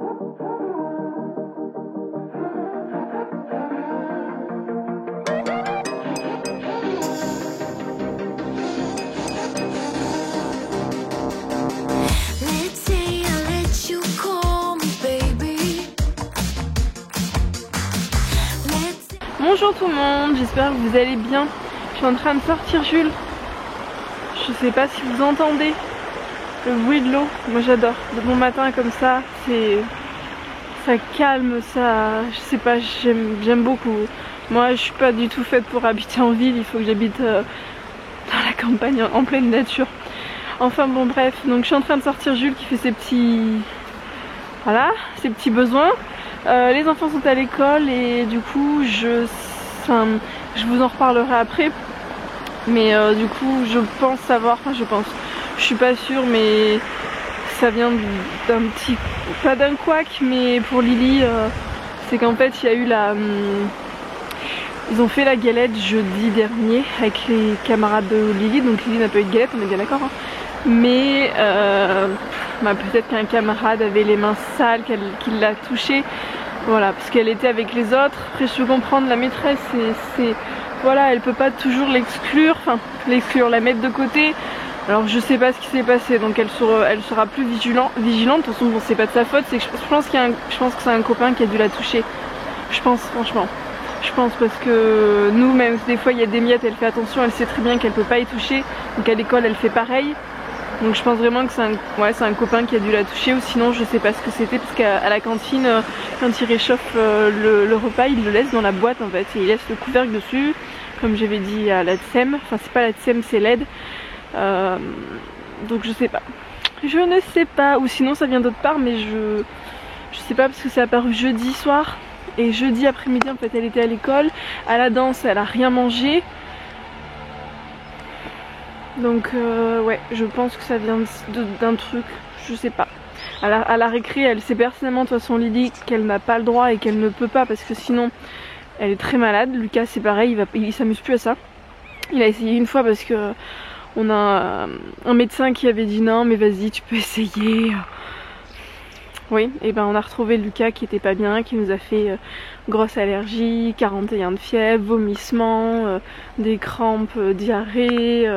Bonjour tout le monde, j'espère que vous allez bien. Je suis en train de sortir Jules. Je sais pas si vous entendez le bruit de l'eau. Moi j'adore. De bon matin comme ça, ça calme, ça. Je sais pas, j'aime beaucoup. Moi je suis pas du tout faite pour habiter en ville, il faut que j'habite dans la campagne, en pleine nature. Enfin bon bref, donc je suis en train de sortir Jules qui fait ses petits. Voilà, ses petits besoins. Les enfants sont à l'école et du coup je vous en reparlerai après, mais du coup je pense savoir, enfin je suis pas sûre, mais ça vient d'un petit, pas d'un couac, mais pour Lily c'est qu'en fait il y a eu ils ont fait la galette jeudi dernier avec les camarades de Lily, donc Lily n'a pas eu de galette, on est bien d'accord, hein. Mais peut-être qu'un camarade avait les mains sales, qu'il l'a touchée, voilà, parce qu'elle était avec les autres. Après je peux comprendre, la maîtresse, voilà, elle peut pas toujours l'exclure, la mettre de côté. Alors je sais pas ce qui s'est passé, donc elle sera plus vigilante. De toute façon bon, c'est pas de sa faute, c'est que je pense que c'est un copain qui a dû la toucher. Je pense, franchement. Je pense, parce que nous, même des fois il y a des miettes, elle fait attention, elle sait très bien qu'elle peut pas y toucher, donc à l'école elle fait pareil. Donc je pense vraiment que c'est un copain qui a dû la toucher, ou sinon je sais pas ce que c'était, parce qu'à la cantine, quand il réchauffe le repas, il le laisse dans la boîte en fait, et il laisse le couvercle dessus, comme j'avais dit à la TSEM, enfin c'est pas la TSEM, c'est l'aide. Donc je sais pas. Je ne sais pas, ou sinon ça vient d'autre part, mais je sais pas, parce que c'est apparu jeudi soir, et jeudi après-midi en fait elle était à l'école, à la danse elle a rien mangé. Donc ouais, je pense que ça vient d'un truc, je sais pas. À la récré, elle sait personnellement de toute façon Lily qu'elle n'a pas le droit et qu'elle ne peut pas, parce que sinon elle est très malade. Lucas c'est pareil, il s'amuse plus à ça. Il a essayé une fois parce que on a un médecin qui avait dit non mais vas-y tu peux essayer. Oui, et ben on a retrouvé Lucas qui était pas bien, qui nous a fait grosse allergie, 41 de fièvre, vomissements, des crampes, diarrhée,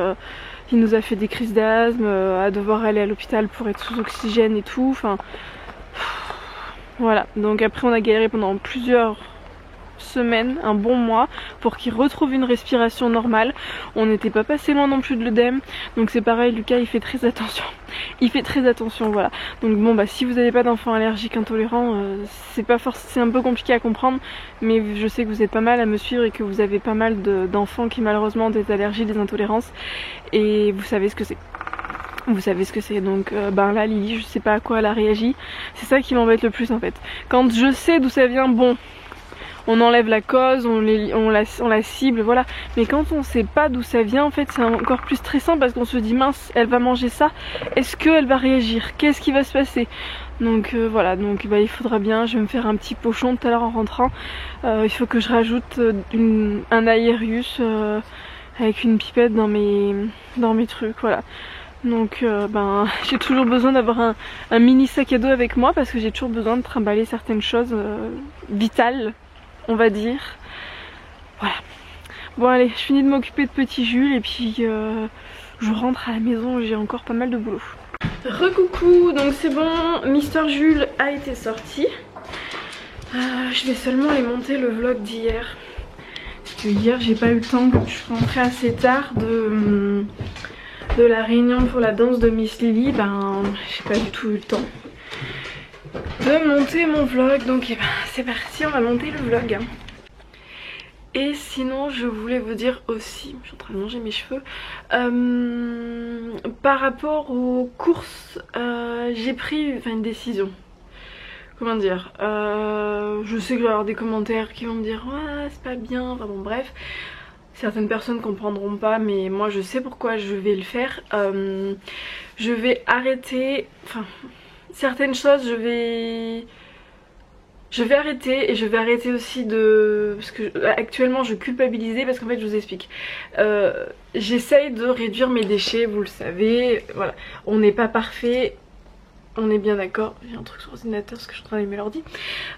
il nous a fait des crises d'asthme, à devoir aller à l'hôpital pour être sous oxygène et tout, enfin voilà. Donc après on a galéré pendant plusieurs semaines, un bon mois, pour qu'il retrouve une respiration normale. On n'était pas passé loin non plus de l'œdème, donc c'est pareil, Lucas il fait très attention. Il fait très attention, voilà. Donc bon bah si vous n'avez pas d'enfants allergiques intolérants, c'est un peu compliqué à comprendre, mais je sais que vous êtes pas mal à me suivre et que vous avez pas mal d'enfants qui malheureusement ont des allergies, des intolérances, et vous savez ce que c'est. Vous savez ce que c'est, donc là Lily, je sais pas à quoi elle a réagi. C'est ça qui m'embête le plus en fait. Quand je sais d'où ça vient, bon, on enlève la cause, on la cible, voilà. Mais quand on sait pas d'où ça vient, en fait c'est encore plus stressant, parce qu'on se dit mince, elle va manger ça, est-ce qu'elle va réagir, qu'est-ce qui va se passer? Donc voilà, donc il faudra bien, je vais me faire un petit pochon tout à l'heure en rentrant. Il faut que je rajoute un aérius avec une pipette dans mes trucs, voilà. Donc j'ai toujours besoin d'avoir un mini sac à dos avec moi, parce que j'ai toujours besoin de trimballer certaines choses vitales, on va dire. Voilà. Bon allez, je finis de m'occuper de petit Jules et puis je rentre à la maison, j'ai encore pas mal de boulot. Recoucou, donc c'est bon, Mister Jules a été sorti. Je vais seulement aller monter le vlog d'hier, parce que hier j'ai pas eu le temps, comme je suis rentrée assez tard de la réunion pour la danse de Miss Lily, j'ai pas du tout eu le temps de monter mon vlog, donc c'est parti, on va monter le vlog, hein. Et sinon je voulais vous dire aussi, je suis en train de manger mes cheveux, par rapport aux courses, j'ai pris une décision. Comment dire, je sais que je vais avoir des commentaires qui vont me dire ouais c'est pas bien, enfin bon bref. Certaines personnes comprendront pas, mais moi je sais pourquoi je vais le faire. Je vais arrêter, certaines choses je vais arrêter, et je vais arrêter aussi parce que actuellement je culpabilisais, parce qu'en fait je vous explique. J'essaye de réduire mes déchets, vous le savez, voilà. On n'est pas parfait, On est bien d'accord, il y a un truc sur l'ordinateur parce que je suis en train d'allumer l'ordi.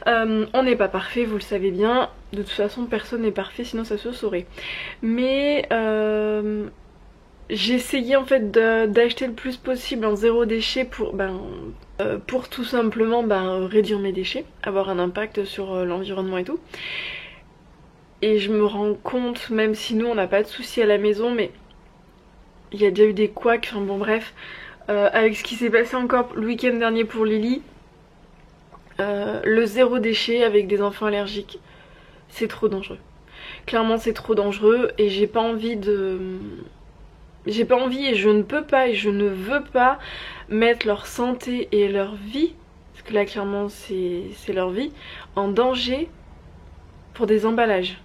On n'est pas parfait, vous le savez bien. De toute façon, personne n'est parfait, sinon ça se saurait. Mais j'ai essayé en fait d'acheter le plus possible en zéro déchet pour tout simplement réduire mes déchets, avoir un impact sur l'environnement et tout. Et je me rends compte, même si nous on n'a pas de soucis à la maison, mais il y a déjà eu des couacs, enfin bon bref, avec ce qui s'est passé encore le week-end dernier pour Lily, le zéro déchet avec des enfants allergiques, c'est trop dangereux. Clairement c'est trop dangereux et j'ai pas envie et je ne peux pas et je ne veux pas mettre leur santé et leur vie, parce que là clairement c'est leur vie, en danger pour des emballages.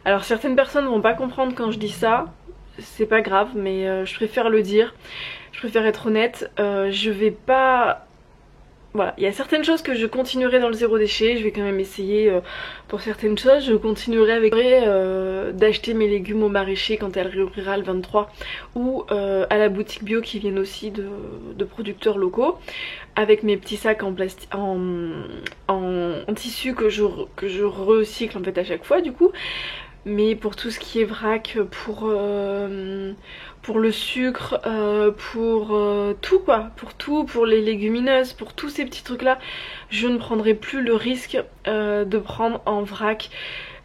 Alors certaines personnes vont pas comprendre quand je dis ça, c'est pas grave, mais je préfère le dire, je préfère être honnête, je vais pas... Voilà, il y a certaines choses que je continuerai dans le zéro déchet, je vais quand même essayer pour certaines choses, je continuerai avec d'acheter mes légumes au maraîcher quand elles réouvriront le 23 ou à la boutique bio qui viennent aussi de producteurs locaux, avec mes petits sacs en plastique, en tissu que je recycle en fait à chaque fois du coup. Mais pour tout ce qui est vrac, pour le sucre, pour tout quoi, pour tout, pour les légumineuses, pour tous ces petits trucs là, je ne prendrai plus le risque de prendre en vrac.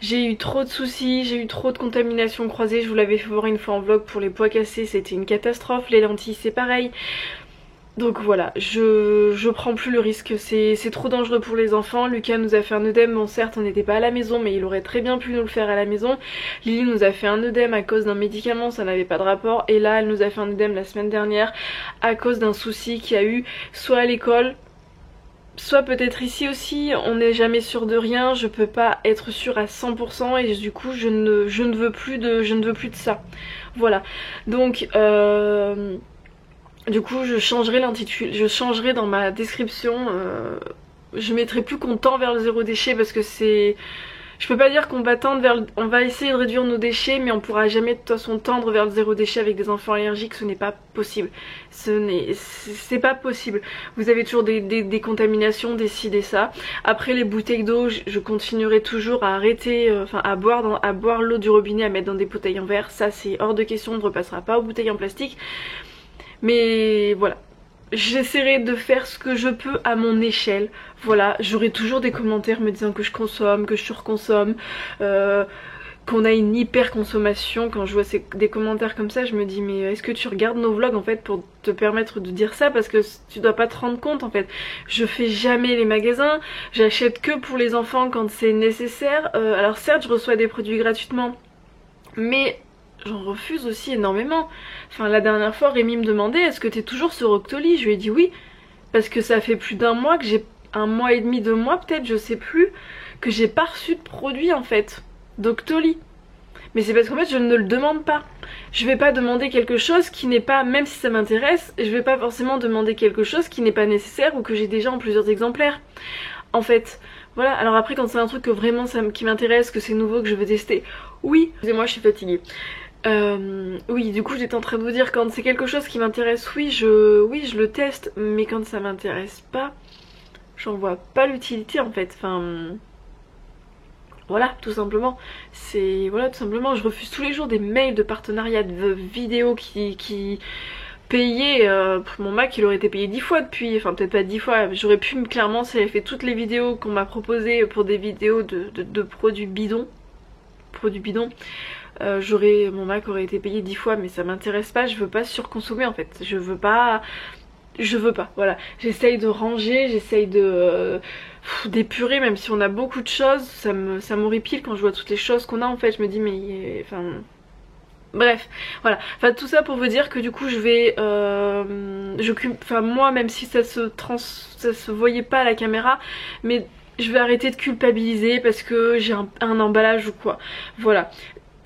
J'ai eu trop de soucis, j'ai eu trop de contaminations croisées, je vous l'avais fait voir une fois en vlog pour les pois cassés, c'était une catastrophe, les lentilles c'est pareil. Donc voilà, je prends plus le risque, c'est trop dangereux pour les enfants. Lucas nous a fait un œdème, bon certes on n'était pas à la maison mais il aurait très bien pu nous le faire à la maison. Lily nous a fait un œdème à cause d'un médicament, ça n'avait pas de rapport. Et là elle nous a fait un œdème la semaine dernière à cause d'un souci qu'il y a eu soit à l'école, soit peut-être ici aussi, on n'est jamais sûr de rien, je peux pas être sûre à 100% et du coup je ne veux plus de ça. Voilà, donc du coup je changerai l'intitulé, je changerai dans ma description, je mettrai plus qu'on tend vers le zéro déchet parce que c'est... Je peux pas dire qu'on va tendre vers on va essayer de réduire nos déchets mais on pourra jamais de toute façon tendre vers le zéro déchet avec des enfants allergiques, ce n'est pas possible. C'est pas possible. Vous avez toujours des contaminations, des ci, des ça. Après les bouteilles d'eau, je continuerai toujours à arrêter, à boire l'eau du robinet, à mettre dans des bouteilles en verre. Ça c'est hors de question, on ne repassera pas aux bouteilles en plastique. Mais voilà, j'essaierai de faire ce que je peux à mon échelle. Voilà, j'aurai toujours des commentaires me disant que je consomme, que je surconsomme, qu'on a une hyper consommation. Quand je vois des commentaires comme ça, je me dis mais est-ce que tu regardes nos vlogs en fait pour te permettre de dire ça, parce que tu dois pas te rendre compte en fait. Je fais jamais les magasins, j'achète que pour les enfants quand c'est nécessaire. Alors certes je reçois des produits gratuitement, mais j'en refuse aussi énormément. Enfin la dernière fois Rémi me demandait est-ce que t'es toujours sur Octoly, je lui ai dit oui, parce que ça fait plus d'un mois que j'ai, un mois et demi, 2 mois peut-être, je sais plus, que j'ai pas reçu de produit en fait d'Octoly. Mais c'est parce qu'en fait je ne le demande pas. Je vais pas demander quelque chose qui n'est pas, même si ça m'intéresse, je vais pas forcément demander quelque chose qui n'est pas nécessaire ou que j'ai déjà en plusieurs exemplaires. En fait, voilà. Alors après quand c'est un truc que vraiment qui m'intéresse, que c'est nouveau, que je veux tester, oui. Excusez-moi, je suis fatiguée. Oui, du coup j'étais en train de vous dire, quand c'est quelque chose qui m'intéresse, oui je le teste, mais quand ça m'intéresse pas, j'en vois pas l'utilité en fait. Enfin voilà, tout simplement. Voilà, tout simplement, je refuse tous les jours des mails de partenariat de vidéos qui payaient. Mon Mac il aurait été payé 10 fois depuis, enfin peut-être pas 10 fois, j'aurais pu clairement, si j'avais fait toutes les vidéos qu'on m'a proposées pour des vidéos de produits bidons, mon Mac aurait été payé 10 fois, mais ça m'intéresse pas, je veux pas surconsommer en fait, je veux pas, voilà. J'essaye de ranger, j'essaye d'épurer, même si on a beaucoup de choses, ça m'horripile quand je vois toutes les choses qu'on a en fait, je me dis mais enfin... Bref, voilà, enfin tout ça pour vous dire que du coup je vais, moi même si ça se voyait pas à la caméra, mais je vais arrêter de culpabiliser parce que j'ai un emballage ou quoi, voilà.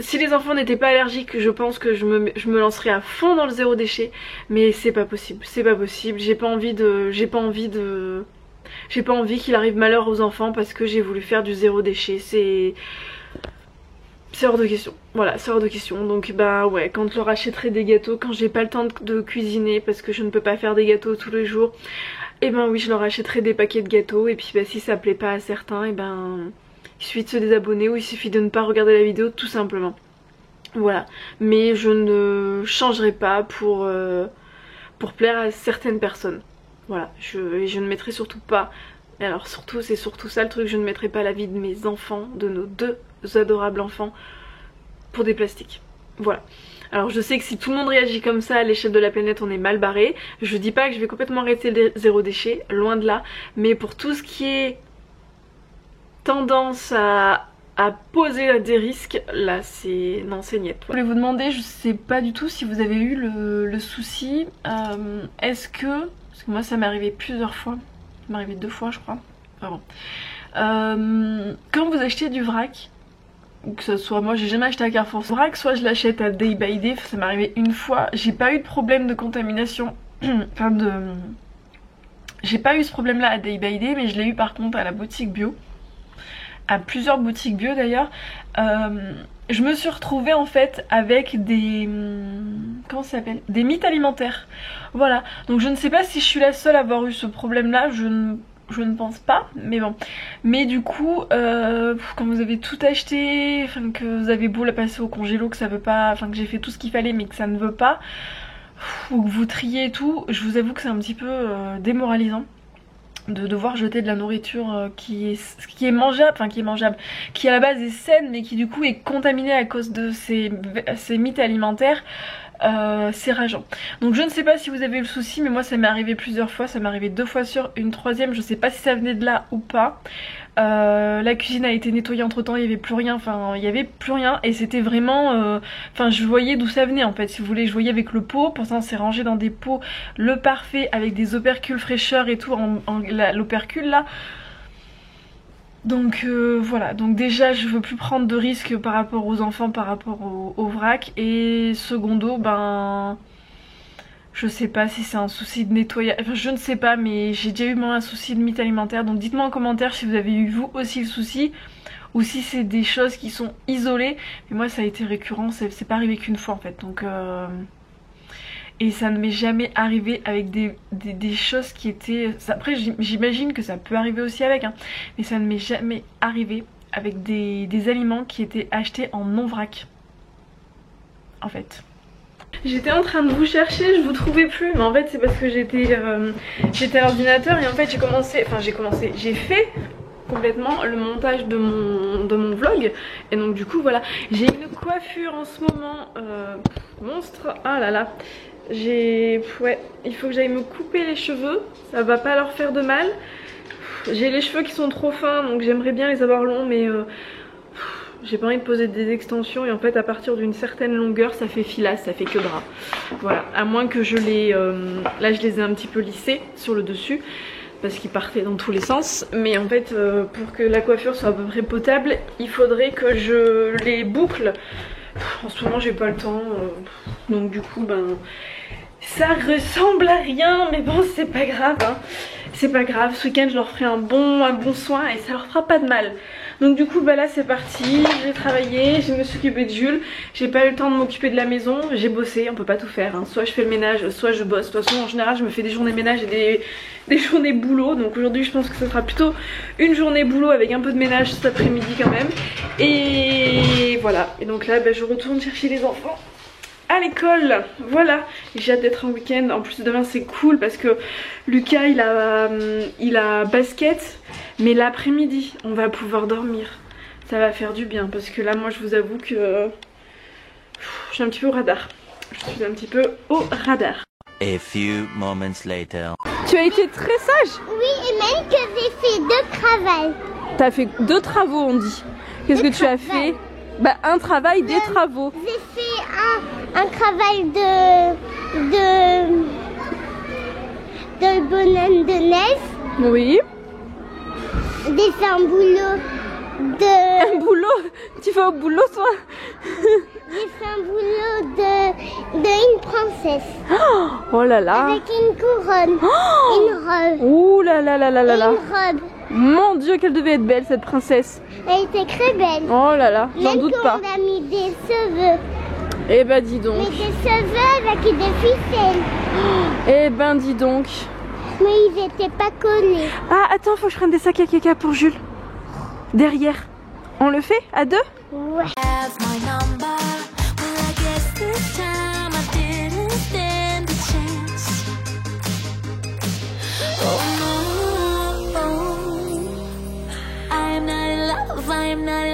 Si les enfants n'étaient pas allergiques, je pense que je me lancerais à fond dans le zéro déchet, mais c'est pas possible, j'ai pas envie qu'il arrive malheur aux enfants parce que j'ai voulu faire du zéro déchet, c'est hors de question, voilà, c'est hors de question. Donc bah ouais, quand je leur achèterai des gâteaux, quand j'ai pas le temps de cuisiner parce que je ne peux pas faire des gâteaux tous les jours, Et ben oui, je leur achèterai des paquets de gâteaux et puis bah, si ça plaît pas à certains, et ben il suffit de se désabonner ou il suffit de ne pas regarder la vidéo tout simplement. Voilà, mais je ne changerai pas pour plaire à certaines personnes. Voilà, je ne mettrai surtout pas, et alors surtout c'est surtout ça le truc, je ne mettrai pas la vie de mes enfants, de nos deux adorables enfants, pour des plastiques. Voilà. Alors je sais que si tout le monde réagit comme ça à l'échelle de la planète, on est mal barré. Je dis pas que je vais complètement arrêter le zéro déchet, loin de là. Mais pour tout ce qui est tendance à poser des risques, là c'est... non, c'est niet. Je voulais vous demander, je sais pas du tout si vous avez eu le souci, est-ce que... parce que moi ça m'est arrivé plusieurs fois, ça m'est arrivé 2 fois je crois. Enfin bon. Quand vous achetez du vrac, que ce soit, moi j'ai jamais acheté à Carrefour vrac, soit je l'achète à Day by Day, ça m'est arrivé une fois, j'ai pas eu de problème de contamination, enfin j'ai pas eu ce problème là à Day by Day, mais je l'ai eu par contre à la boutique bio, à plusieurs boutiques bio d'ailleurs. Je me suis retrouvée en fait avec des... comment ça s'appelle? Des mythes alimentaires. Voilà, donc je ne sais pas si je suis la seule à avoir eu ce problème là, je ne pense pas, mais bon. Mais du coup, quand vous avez tout acheté, enfin que vous avez beau la passer au congélo, que ça veut pas, enfin que j'ai fait tout ce qu'il fallait mais que ça ne veut pas, ou que vous triez et tout, je vous avoue que c'est un petit peu démoralisant de devoir jeter de la nourriture qui est mangeable, enfin qui est mangeable, qui à la base est saine mais qui du coup est contaminée à cause de ces mythes alimentaires. C'est rageant. Donc je ne sais pas si vous avez eu le souci, mais moi ça m'est arrivé plusieurs fois, ça m'est arrivé 2 fois sur une troisième, je sais pas si ça venait de là ou pas. La cuisine a été nettoyée entre temps, il y avait plus rien, enfin il y avait plus rien et c'était vraiment, enfin je voyais d'où ça venait en fait, si vous voulez, je voyais avec le pot, pourtant c'est rangé dans des pots, le parfait avec des opercules fraîcheur et tout, l'opercule là. Donc voilà, donc déjà je veux plus prendre de risques par rapport aux enfants, par rapport au vrac. Et secondo, ben je sais pas si c'est un souci de nettoyage, enfin je ne sais pas, mais j'ai déjà eu moi un souci de mythe alimentaire. Donc dites moi en commentaire si vous avez eu vous aussi le souci, ou si c'est des choses qui sont isolées. Mais moi ça a été récurrent, c'est pas arrivé qu'une fois en fait, donc et ça ne m'est jamais arrivé avec des choses qui étaient... Après j'imagine que ça peut arriver aussi avec, hein, mais ça ne m'est jamais arrivé avec des aliments qui étaient achetés en non vrac. En fait. J'étais en train de vous chercher, je vous trouvais plus, mais en fait c'est parce que j'étais à l'ordinateur et en fait j'ai fait complètement le montage de mon vlog. Et donc du coup voilà, j'ai une coiffure en ce moment monstre, ah là là. Ouais, il faut que j'aille me couper les cheveux, ça va pas leur faire de mal. J'ai les cheveux qui sont trop fins donc j'aimerais bien les avoir longs, mais j'ai pas envie de poser des extensions. Et en fait à partir d'une certaine longueur ça fait filasse, ça fait que drap. Voilà, à moins que je les... là je les ai un petit peu lissés sur le dessus parce qu'ils partaient dans tous les sens. Mais en fait pour que la coiffure soit à peu près potable, il faudrait que je les boucle. En ce moment j'ai pas le temps, donc du coup ben ça ressemble à rien, mais bon c'est pas grave, hein. C'est pas grave, ce week-end je leur ferai un bon soin et ça leur fera pas de mal. Donc du coup bah là c'est parti, j'ai travaillé, je me suis occupée de Jules, j'ai pas eu le temps de m'occuper de la maison, j'ai bossé, on peut pas tout faire, hein. Soit je fais le ménage, soit je bosse. De toute façon en général je me fais des journées ménage et des journées boulot, donc aujourd'hui je pense que ce sera plutôt une journée boulot avec un peu de ménage cet après-midi quand même. Et voilà, et donc là bah, je retourne chercher les enfants à l'école, voilà. J'ai hâte d'être en week-end. En plus demain c'est cool parce que Lucas il a basket, mais l'après-midi on va pouvoir dormir, ça va faire du bien parce que là moi je vous avoue que je suis un petit peu au radar, A few moments later. Tu as été très sage. Oui, et même que j'ai fait 2 travaux. T'as fait 2 travaux on dit. Qu'est-ce que tu as fait? Bah un travail, des travaux. J'ai fait un travail de bonhomme de neige. Oui. J'ai fait un boulot Un boulot? Tu vas au boulot toi? J'ai fait un boulot d'une princesse. Oh là là. Avec une couronne, une robe. Ouh là là là là là là. Une robe. Mon Dieu, qu'elle devait être belle cette princesse. Elle était très belle. Oh là là, j'en doute pas. On a mis des cheveux. Eh ben dis donc. Mais des cheveux avec des ficelles. Eh ben dis donc. Mais ils étaient pas collés. Ah, attends, faut que je prenne des sacs à caca pour Jules. Derrière. On le fait à deux? Ouais. Have my number. Well, I guess this time I didn't stand a chance. Oh no, I'm not in love, I'm not in